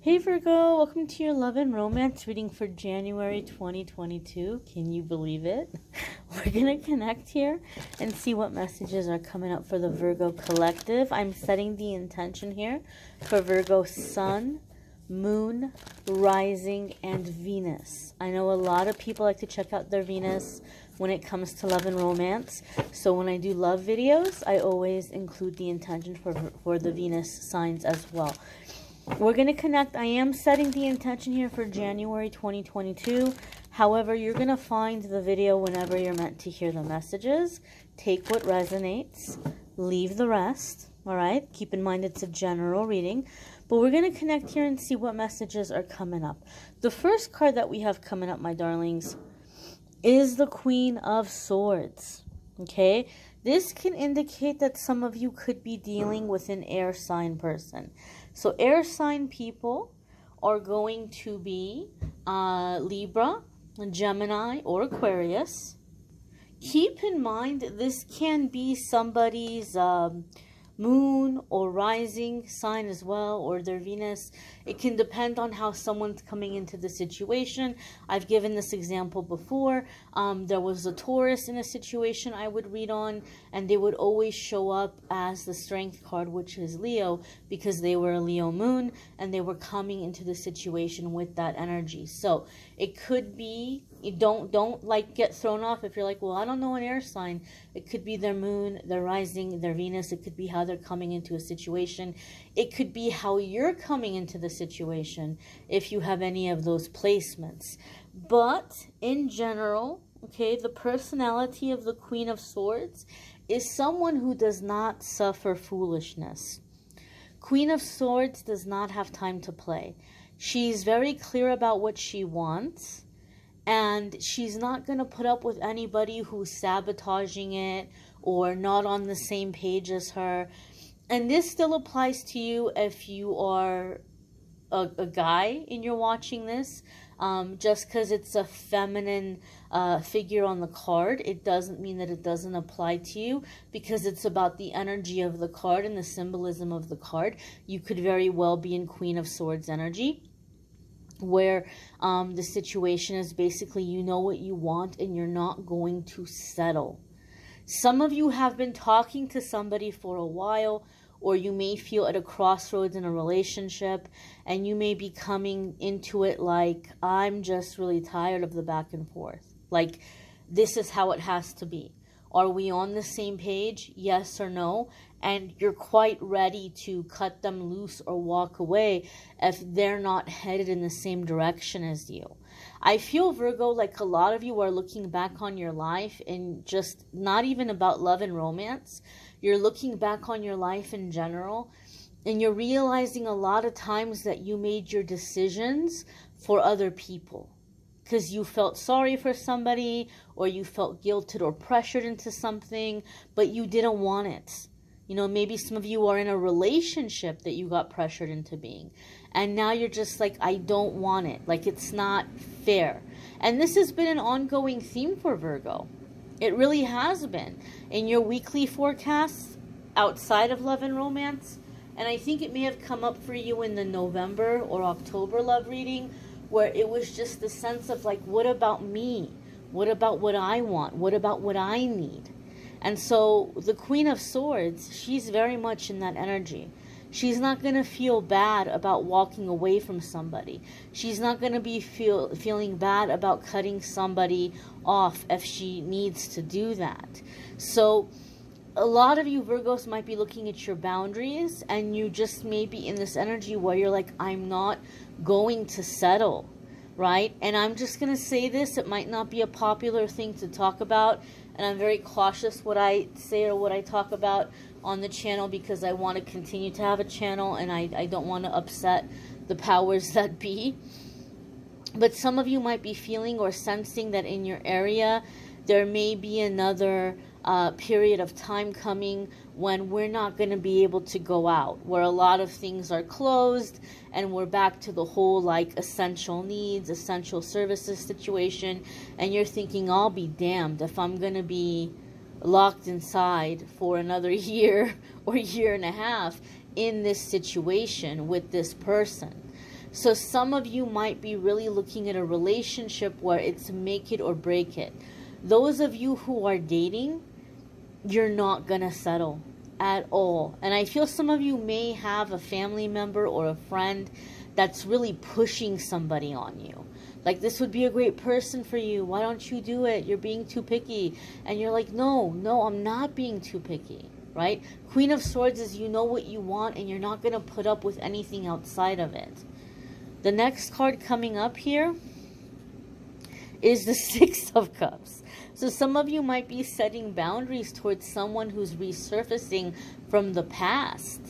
Hey Virgo, welcome to your love and romance reading for January 2022. Can you believe it? We're going to connect here and see what messages are coming up for the Virgo collective. I'm setting the intention here for Virgo Sun, Moon, Rising, and Venus. I know a lot of people like to check out their Venus when it comes to love and romance. So when I do love videos, I always include the intention for the Venus signs as well. We're going to connect. I am setting the intention here for January 2022. However, you're going to find the video whenever you're meant to hear the messages. Take what resonates. Leave the rest. All right? Keep in mind it's a general reading. But we're going to connect here and see what messages are coming up. The first card that we have coming up, my darlings, is the Queen of Swords. Okay? This can indicate that some of you could be dealing with an air sign person. So air sign people are going to be Libra, Gemini, or Aquarius. Keep in mind this can be somebody's moon or rising sign as well, or their Venus. It can depend on how someone's coming into the situation. I've given this example before. There was a Taurus in a situation I would read on, and they would always show up as the Strength card, which is Leo, because they were a Leo moon and they were coming into the situation with that energy. So it could be, don't like get thrown off if you're like, well, I don't know an air sign. It could be their moon, their rising, their Venus. It could be how they're coming into a situation. It could be how you're coming into the situation if you have any of those placements. But in general, okay, the personality of the Queen of Swords is someone who does not suffer foolishness. Queen of Swords does not have time to play. She's very clear about what she wants, and she's not going to put up with anybody who's sabotaging it or not on the same page as her. And this still applies to you if you are a guy and you're watching this. Just because it's a feminine figure on the card, it doesn't mean that it doesn't apply to you, because it's about the energy of the card and the symbolism of the card. You could very well be in Queen of Swords energy, where the situation is basically you know what you want and you're not going to settle. Some of you have been talking to somebody for a while, or you may feel at a crossroads in a relationship, and you may be coming into it like, I'm just really tired of the back and forth. Like, this is how it has to be. Are we on the same page? Yes or no? And you're quite ready to cut them loose or walk away if they're not headed in the same direction as you. I feel, Virgo, like a lot of you are looking back on your life, and just not even about love and romance. You're looking back on your life in general, and you're realizing a lot of times that you made your decisions for other people because you felt sorry for somebody, or you felt guilted or pressured into something, but you didn't want it. You know, maybe some of you are in a relationship that you got pressured into being, and now you're just like, I don't want it. Like, it's not fair. And this has been an ongoing theme for Virgo. It really has been. In your weekly forecasts outside of love and romance, and I think it may have come up for you in the November or October love reading, where it was just the sense of like, what about me? What about what I want? What about what I need? And so the Queen of Swords, she's very much in that energy. She's not going to feel bad about walking away from somebody. She's not going to be feeling bad about cutting somebody off if she needs to do that. So a lot of you Virgos might be looking at your boundaries, and you just may be in this energy where you're like, I'm not going to settle, right? And I'm just going to say this, it might not be a popular thing to talk about, and I'm very cautious what I say or what I talk about on the channel, because I want to continue to have a channel, and I don't want to upset the powers that be. But some of you might be feeling or sensing that in your area there may be another period of time coming when we're not going to be able to go out, where a lot of things are closed and we're back to the whole like essential needs, essential services situation, and you're thinking, I'll be damned if I'm going to be locked inside for another year or year and a half in this situation with this person. So some of you might be really looking at a relationship where it's make it or break it. Those of you who are dating, you're not going to settle at all. And I feel some of you may have a family member or a friend that's really pushing somebody on you. Like, this would be a great person for you. Why don't you do it? You're being too picky. And you're like, no, I'm not being too picky, right? Queen of Swords is you know what you want and you're not going to put up with anything outside of it. The next card coming up here is the Six of Cups. So some of you might be setting boundaries towards someone who's resurfacing from the past,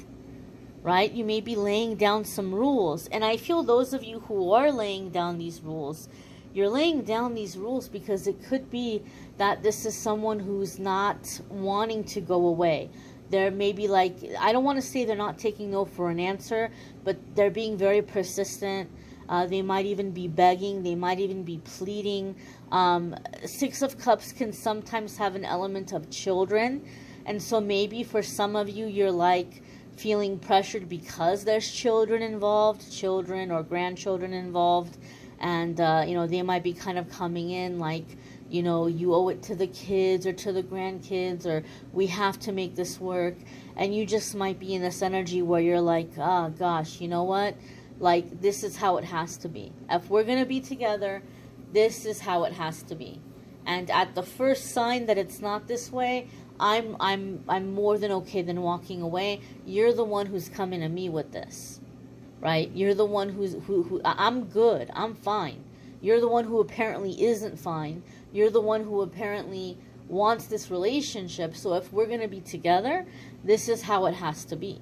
right? You may be laying down some rules. And I feel those of you who are laying down these rules, you're laying down these rules because it could be that this is someone who's not wanting to go away. They're maybe like, I don't want to say they're not taking no for an answer, but they're being very persistent. They might even be begging. They might even be pleading. Six of Cups can sometimes have an element of children. And so maybe for some of you, you're like feeling pressured because there's children involved, children or grandchildren involved. And, you know, they might be kind of coming in like, you know, you owe it to the kids or to the grandkids, or we have to make this work. And you just might be in this energy where you're like, oh gosh, you know what? Like, this is how it has to be. If we're going to be together, this is how it has to be. And at the first sign that it's not this way, I'm more than okay than walking away. You're the one who's coming to me with this, right? You're the one who I'm good. I'm fine. You're the one who apparently isn't fine. You're the one who apparently wants this relationship. So if we're going to be together, this is how it has to be.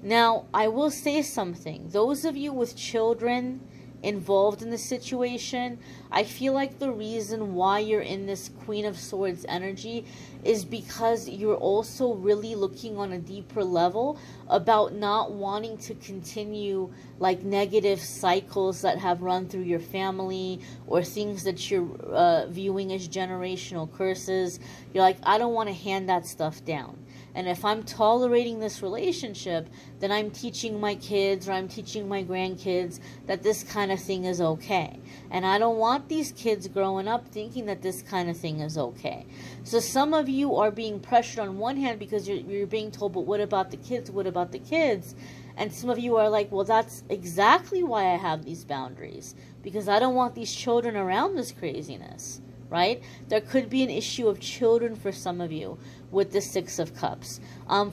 Now, I will say something. Those of you with children involved in the situation, I feel like the reason why you're in this Queen of Swords energy is because you're also really looking on a deeper level about not wanting to continue like negative cycles that have run through your family or things that you're viewing as generational curses. You're like, I don't want to hand that stuff down. And if I'm tolerating this relationship, then I'm teaching my kids or I'm teaching my grandkids that this kind of thing is okay. And I don't want these kids growing up thinking that this kind of thing is okay. So some of you are being pressured on one hand because you're being told, but what about the kids? What about the kids? And some of you are like, well, that's exactly why I have these boundaries, because I don't want these children around this craziness, right? There could be an issue of children for some of you with the Six of Cups.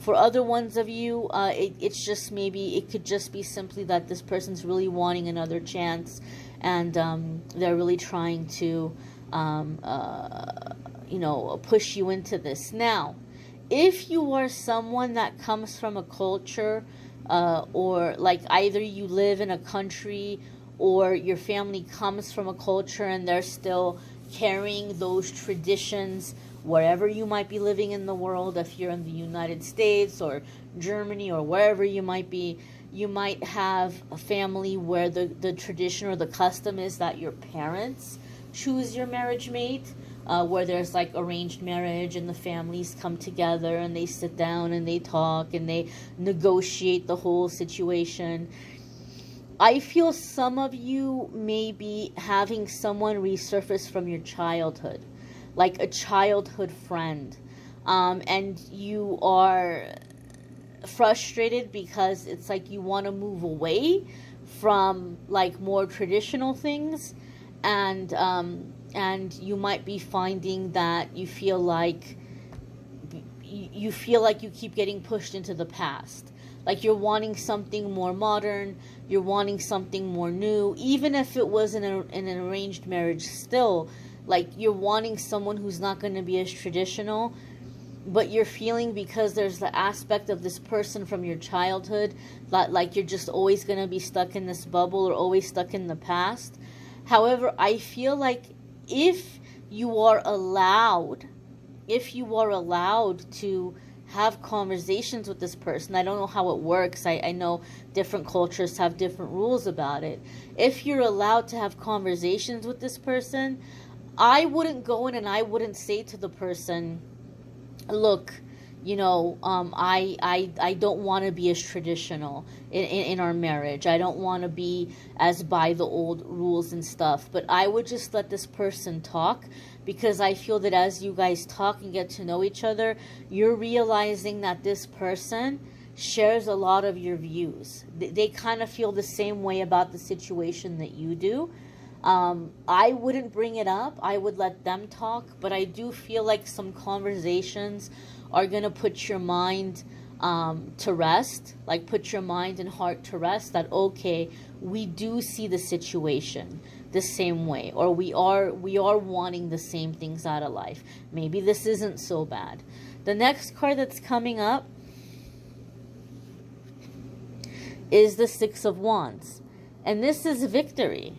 For other ones of you, it's just maybe, it could just be simply that this person's really wanting another chance, and they're really trying to, you know, push you into this. Now, if you are someone that comes from a culture, or like either you live in a country or your family comes from a culture and they're still carrying those traditions wherever you might be living in the world, if you're in the United States or Germany or wherever you might be, you might have a family where the tradition or the custom is that your parents choose your marriage mate, where there's like arranged marriage and the families come together and they sit down and they talk and they negotiate the whole situation. I feel some of you may be having someone resurface from your childhood, like a childhood friend, and you are frustrated because it's like you want to move away from like more traditional things, and you might be finding that you feel like you keep getting pushed into the past. Like you're wanting something more modern, you're wanting something more new, even if it was in an arranged marriage still. Like you're wanting someone who's not going to be as traditional, but you're feeling because there's the aspect of this person from your childhood that like you're just always going to be stuck in this bubble or always stuck in the past. However, I feel like if you are allowed to have conversations with this person, I don't know how it works. I know different cultures have different rules about it. If you're allowed to have conversations with this person, I wouldn't go in and I wouldn't say to the person, look, I don't want to be as traditional in our marriage. I don't want to be as by the old rules and stuff. But I would just let this person talk, because I feel that as you guys talk and get to know each other, you're realizing that this person shares a lot of your views. They kind of feel the same way about the situation that you do. I wouldn't bring it up. I would let them talk, but I do feel like some conversations are going to put your mind to rest, like put your mind and heart to rest, that, okay, we do see the situation the same way, or we are wanting the same things out of life. Maybe this isn't so bad. The next card that's coming up is the Six of Wands, and this is victory.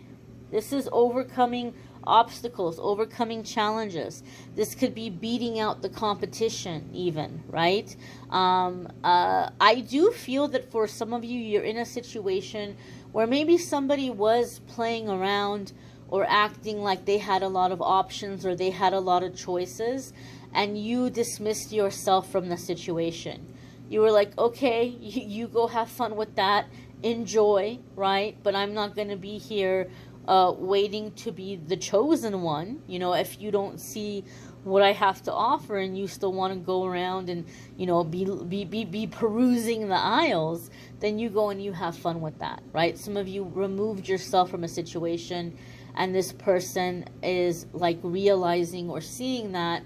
This is overcoming obstacles, overcoming challenges. This could be beating out the competition even, right? I do feel that for some of you, you're in a situation where maybe somebody was playing around or acting like they had a lot of options or they had a lot of choices, and you dismissed yourself from the situation. You were like, okay, you go have fun with that, enjoy, right? But I'm not going to be here waiting to be the chosen one. If you don't see what I have to offer and you still want to go around and be perusing the aisles, then you go and you have fun with that, right? Some of you removed yourself from a situation, and this person is like realizing or seeing that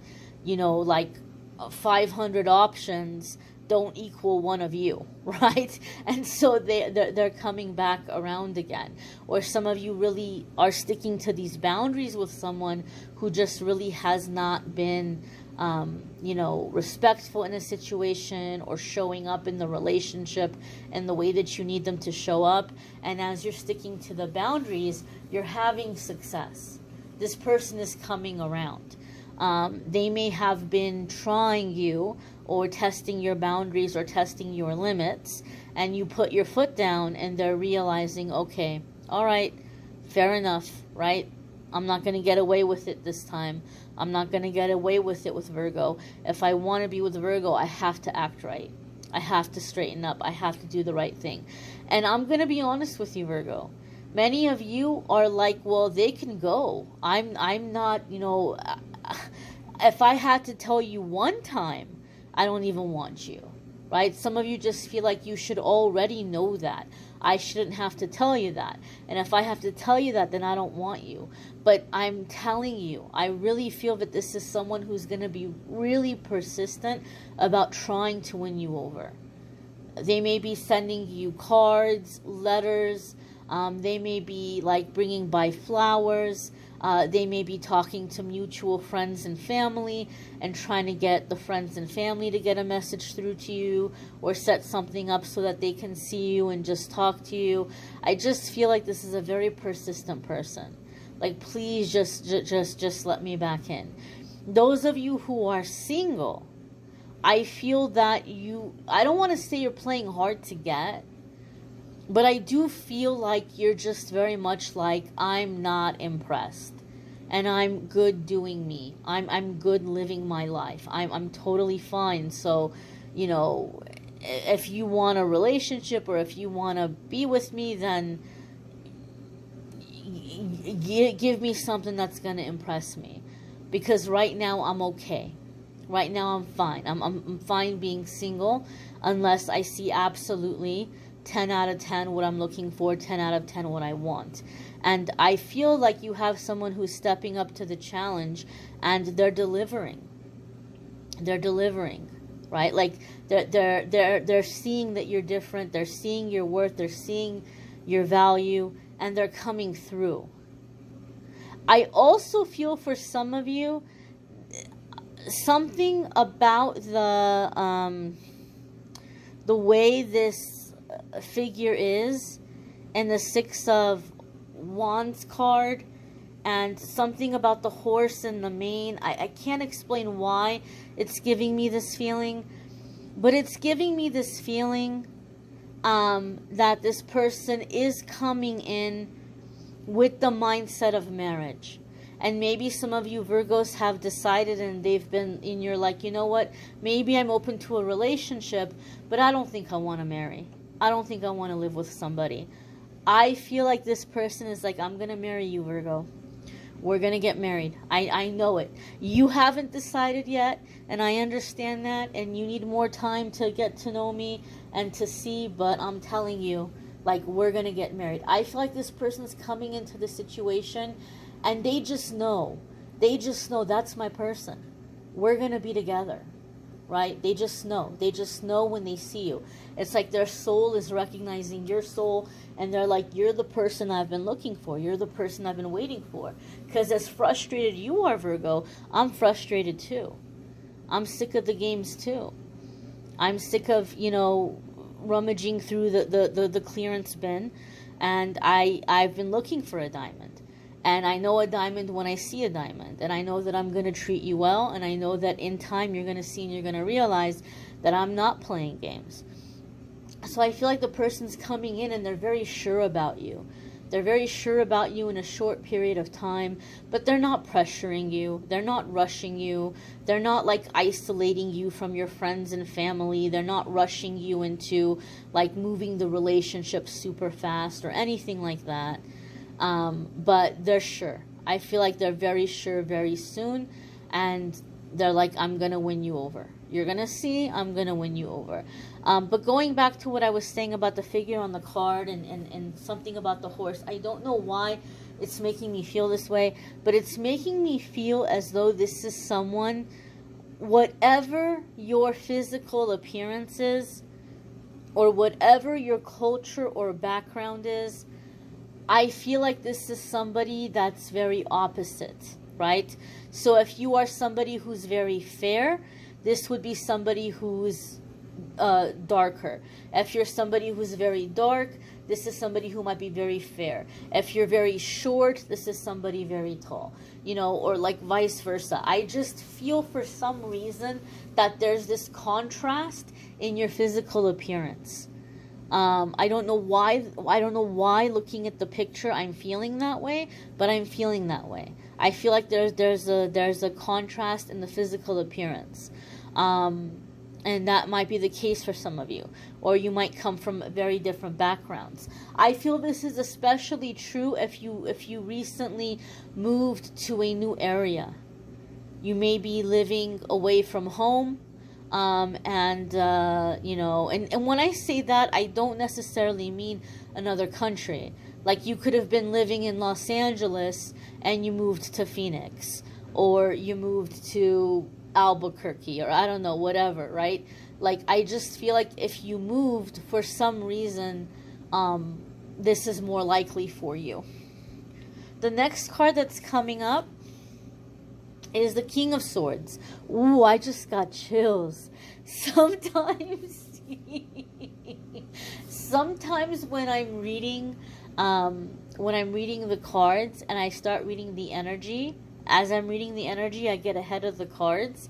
500 options don't equal one of you, right? And so they're coming back around again. Or some of you really are sticking to these boundaries with someone who just really has not been respectful in a situation or showing up in the relationship in the way that you need them to show up. And as you're sticking to the boundaries, you're having success. This person is coming around. They may have been trying you or testing your boundaries or testing your limits, and you put your foot down and they're realizing, okay, all right, fair enough, right? I'm not going to get away with it this time. I'm not going to get away with it with Virgo. If I want to be with Virgo, I have to act right. I have to straighten up. I have to do the right thing. And I'm going to be honest with you, Virgo. Many of you are like, well, they can go. I'm not, if I had to tell you one time, I don't even want you, right? Some of you just feel like you should already know that. I shouldn't have to tell you that. And if I have to tell you that, then I don't want you. But I'm telling you, I really feel that this is someone who's going to be really persistent about trying to win you over. They may be sending you cards, letters. They may be like bringing by flowers. They may be talking to mutual friends and family and trying to get the friends and family to get a message through to you, or set something up so that they can see you and just talk to you. I just feel like this is a very persistent person. Like, please just let me back in. Those of you who are single, I feel that I don't want to say you're playing hard to get, but I do feel like you're just very much like, I'm not impressed. And I'm good doing me. I'm good living my life. I'm totally fine. So, if you want a relationship or if you want to be with me, then give me something that's going to impress me. Because right now I'm okay. Right now I'm fine. I'm fine being single, unless I see absolutely 10 out of 10 what I'm looking for, 10 out of 10 what I want. And I feel like you have someone who's stepping up to the challenge, and they're delivering. They're delivering, right? Like they're seeing that you're different. They're seeing your worth. They're seeing your value, and they're coming through. I also feel for some of you, something about the way this figure is, and the Six of Wands card, and something about the horse and the mane. I can't explain why it's giving me this feeling, but it's giving me this feeling that this person is coming in with the mindset of marriage. And maybe some of you Virgos have decided and and you're like, you know what, maybe I'm open to a relationship, but I don't think I want to marry. I don't think I want to live with somebody. I feel like this person is like, I'm going to marry you, Virgo. We're going to get married. I know it. You haven't decided yet, and I understand that, and you need more time to get to know me and to see, but I'm telling you, like, we're going to get married. I feel like this person's coming into the situation, and they just know. They just know that's my person. We're going to be together, right? They just know. They just know when they see you. It's like their soul is recognizing your soul, and they're like, you're the person I've been looking for. You're the person I've been waiting for. Because as frustrated you are, Virgo, I'm frustrated too. I'm sick of the games too. I'm sick of, rummaging through the clearance bin, and I've been looking for a diamond. And I know a diamond when I see a diamond. And I know that I'm going to treat you well, and I know that in time you're going to see and you're going to realize that I'm not playing games. So I feel like the person's coming in and they're very sure about you. They're very sure about you in a short period of time, but they're not pressuring you. They're not rushing you. They're not like isolating you from your friends and family. They're not rushing you into like moving the relationship super fast or anything like that. But they're sure. I feel like they're very sure very soon, and they're like, I'm going to win you over. You're going to see, I'm going to win you over. But going back to what I was saying about the figure on the card and something about the horse, I don't know why it's making me feel this way, but it's making me feel as though this is someone, whatever your physical appearance is, or whatever your culture or background is, I feel like this is somebody that's very opposite, right? So if you are somebody who's very fair, this would be somebody who's darker. If you're somebody who's very dark, this is somebody who might be very fair. If you're very short, this is somebody very tall, or like vice versa. I just feel for some reason that there's this contrast in your physical appearance. I don't know why looking at the picture I'm feeling that way, but I'm feeling that way. I feel like there's a contrast in the physical appearance. And that might be the case for some of you, or you might come from very different backgrounds. I feel this is especially true if you recently moved to a new area. You may be living away from home, and when I say that, I don't necessarily mean another country. Like, you could have been living in Los Angeles and you moved to Phoenix, or you moved to Albuquerque, or I don't know, whatever, right? Like, I just feel like if you moved for some reason, this is more likely for you. The next card that's coming up is the King of Swords. Ooh, I just got chills. Sometimes when I'm reading the cards and I start reading the energy, as I'm reading the energy, I get ahead of the cards.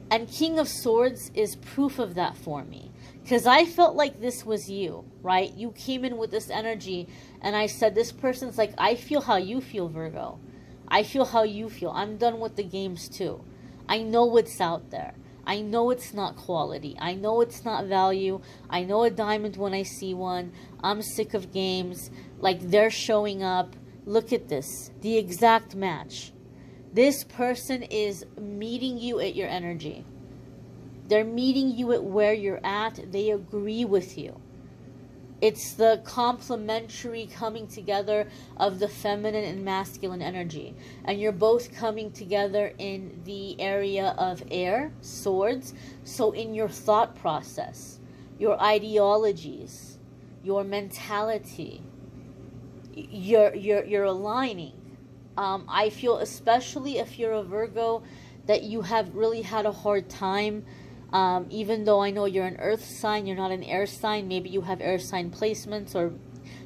And King of Swords is proof of that for me. Because I felt like this was you, right? You came in with this energy, and I said, this person's like, I feel how you feel, Virgo. I feel how you feel. I'm done with the games too. I know what's out there. I know it's not quality. I know it's not value. I know a diamond when I see one. I'm sick of games. Like, they're showing up. Look at this. The exact match. This person is meeting you at your energy. They're meeting you at where you're at. They agree with you. It's the complementary coming together of the feminine and masculine energy. And you're both coming together in the area of air, swords. So in your thought process, your ideologies, your mentality, you're aligning. I feel, especially if you're a Virgo, that you have really had a hard time. Even though I know you're an earth sign, you're not an air sign. Maybe you have air sign placements, or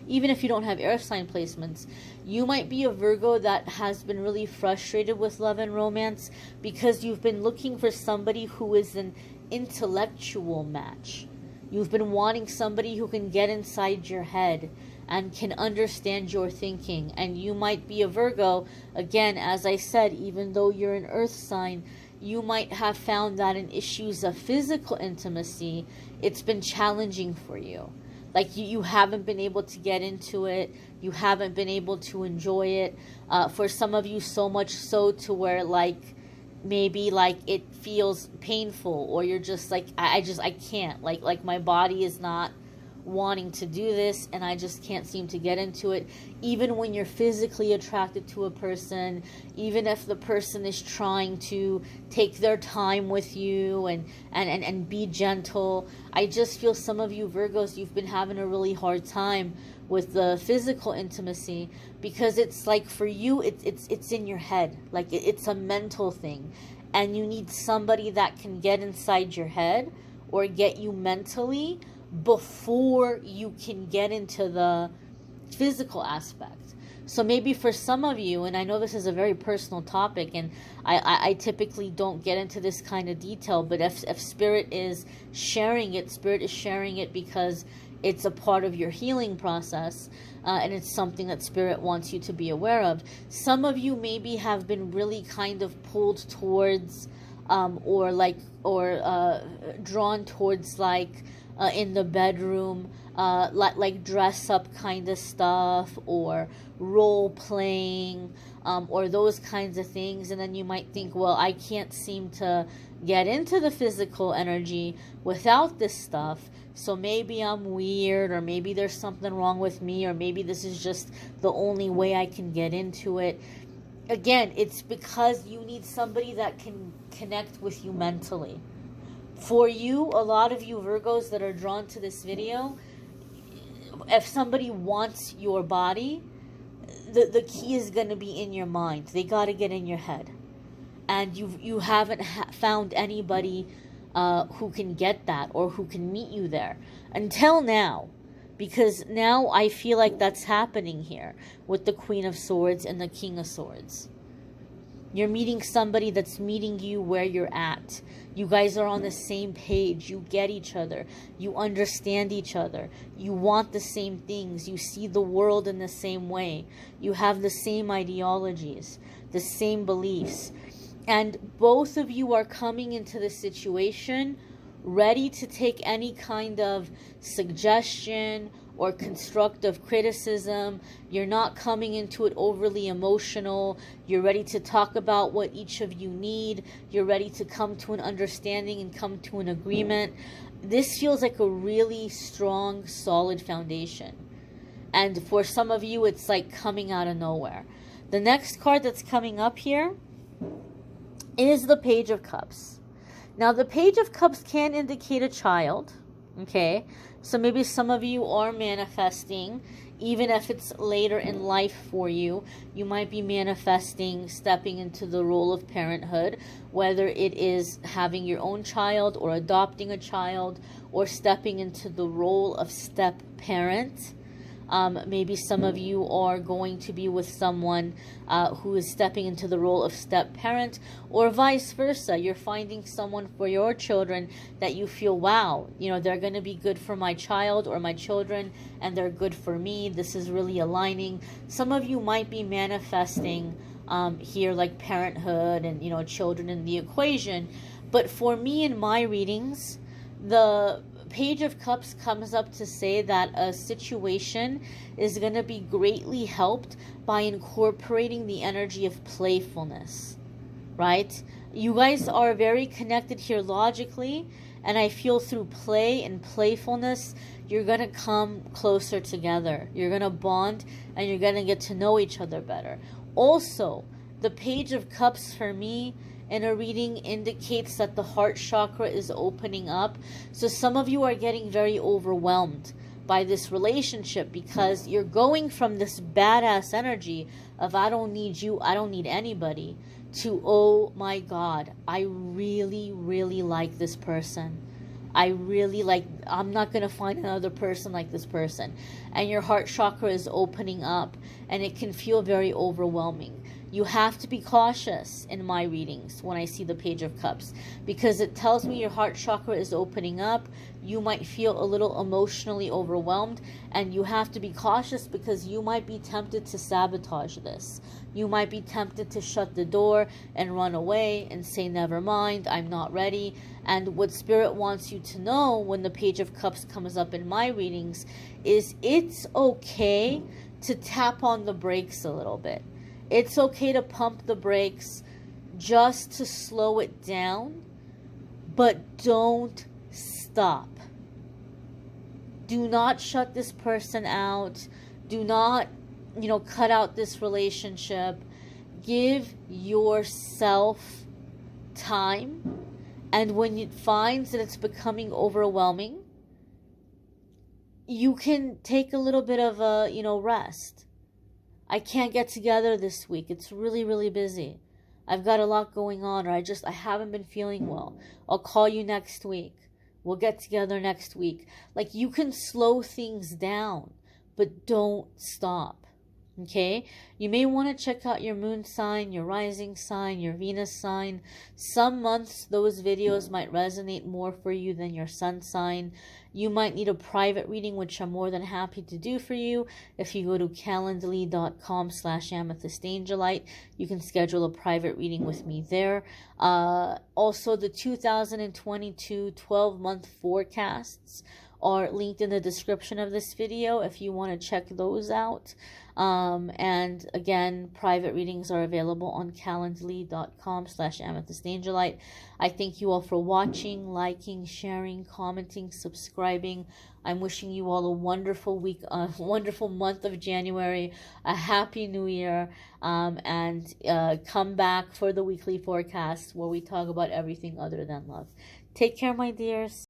even if you don't have air sign placements, you might be a Virgo that has been really frustrated with love and romance because you've been looking for somebody who is an intellectual match. You've been wanting somebody who can get inside your head and can understand your thinking. And you might be a Virgo, again, as I said, even though you're an earth sign, you might have found that in issues of physical intimacy, it's been challenging for you. Like you haven't been able to get into it. You haven't been able to enjoy it. For some of you, so much so to where like maybe like it feels painful, or you're just like, I can't. Like my body is not wanting to do this, and I just can't seem to get into it. Even when you're physically attracted to a person, even if the person is trying to take their time with you and be gentle, I just feel some of you Virgos, you've been having a really hard time with the physical intimacy, because it's like for you it's in your head, like it's a mental thing, and you need somebody that can get inside your head or get you mentally before you can get into the physical aspect. So maybe for some of you, and I know this is a very personal topic, and I typically don't get into this kind of detail, but if Spirit is sharing it because it's a part of your healing process, and it's something that Spirit wants you to be aware of. Some of you maybe have been really kind of pulled towards or drawn towards like in the bedroom, like dress up kind of stuff, or role playing, or those kinds of things. And then you might think, well, I can't seem to get into the physical energy without this stuff, so maybe I'm weird, or maybe there's something wrong with me, or maybe this is just the only way I can get into it. Again, it's because you need somebody that can connect with you mentally. For you, a lot of you Virgos that are drawn to this video, if somebody wants your body, the key is going to be in your mind. They got to get in your head. And you haven't found anybody who can get that, or who can meet you there until now. Because now I feel like that's happening here with the Queen of Swords and the King of Swords. You're meeting somebody that's meeting you where you're at. You guys are on the same page. You get each other. You understand each other. You want the same things. You see the world in the same way. You have the same ideologies, the same beliefs. And both of you are coming into the situation ready to take any kind of suggestion or constructive criticism. You're not coming into it overly emotional. You're ready to talk about what each of you need. You're ready to come to an understanding and come to an agreement. This feels like a really strong, solid foundation. And for some of you, it's like coming out of nowhere. The next card that's coming up here is the Page of Cups. Now, the Page of Cups can indicate a child, okay? So maybe some of you are manifesting, even if it's later in life for you. You might be manifesting stepping into the role of parenthood, whether it is having your own child or adopting a child, or stepping into the role of step parent. Maybe some of you are going to be with someone who is stepping into the role of step parent, or vice versa. You're finding someone for your children that you feel, wow, you know, they're going to be good for my child or my children, and they're good for me. This is really aligning. Some of you might be manifesting here like parenthood and, you know, children in the equation. But for me in my readings, the Page of Cups comes up to say that a situation is going to be greatly helped by incorporating the energy of playfulness, right? You guys are very connected here logically, and I feel through play and playfulness, you're going to come closer together. You're going to bond, and you're going to get to know each other better. Also, the Page of Cups for me in a reading indicates that the heart chakra is opening up. So some of you are getting very overwhelmed by this relationship, because you're going from this badass energy of I don't need you, I don't need anybody, to oh my God, I really, really like this person. I'm not going to find another person like this person. And your heart chakra is opening up, and it can feel very overwhelming. You have to be cautious in my readings when I see the Page of Cups, because it tells me your heart chakra is opening up. You might feel a little emotionally overwhelmed, and you have to be cautious because you might be tempted to sabotage this. You might be tempted to shut the door and run away and say, never mind, I'm not ready. And what Spirit wants you to know when the Page of Cups comes up in my readings is it's okay to tap on the brakes a little bit. It's okay to pump the brakes just to slow it down, but don't stop. Do not shut this person out. Do not, cut out this relationship. Give yourself time. And when it finds that it's becoming overwhelming, you can take a little bit of a, rest. I can't get together this week. It's really, really busy. I've got a lot going on, or I haven't been feeling well. I'll call you next week. We'll get together next week. Like, you can slow things down, but don't stop. Okay? You may want to check out your moon sign, your rising sign, your Venus sign. Some months, those videos might resonate more for you than your sun sign. You might need a private reading, which I'm more than happy to do for you. If you go to calendly.com/amethystangelite, you can schedule a private reading with me there. Also, the 2022 12-month forecasts are linked in the description of this video if you want to check those out. And again, private readings are available on calendly.com/amethystangelite. I thank you all for watching, liking, sharing, commenting, subscribing. I'm wishing you all a wonderful week, a wonderful month of January, a happy new year, and come back for the weekly forecast where we talk about everything other than love. Take care, my dears.